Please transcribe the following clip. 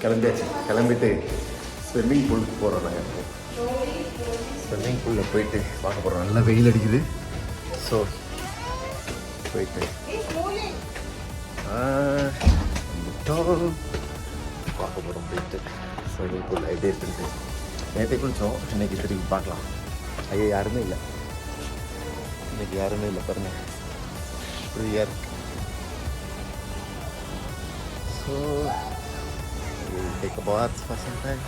கிளம்பியாச்சு. கிளம்பிட்டு ஸ்விம்மிங் பூலுக்கு போகிறோம். நாங்கள் ஸ்விம்மிங் பூலில் போயிட்டு பார்க்க போகிறோம். நல்லா வெயில் அடிக்குது. ஸோ போயிட்டு பார்க்க போகிறோம். போயிட்டு ஸ்விம்மிங் பூல் எப்படி இருக்குன்ட்டு. நேற்று குளித்தோம், இன்றைக்கி திரும்பி பார்க்கலாம். ஐயோ யாருமே இல்லை, இன்றைக்கி யாருமே இல்லை பாருங்கள், ஃப்ரீயாக இருக்கு. So we'll take a bath for some time.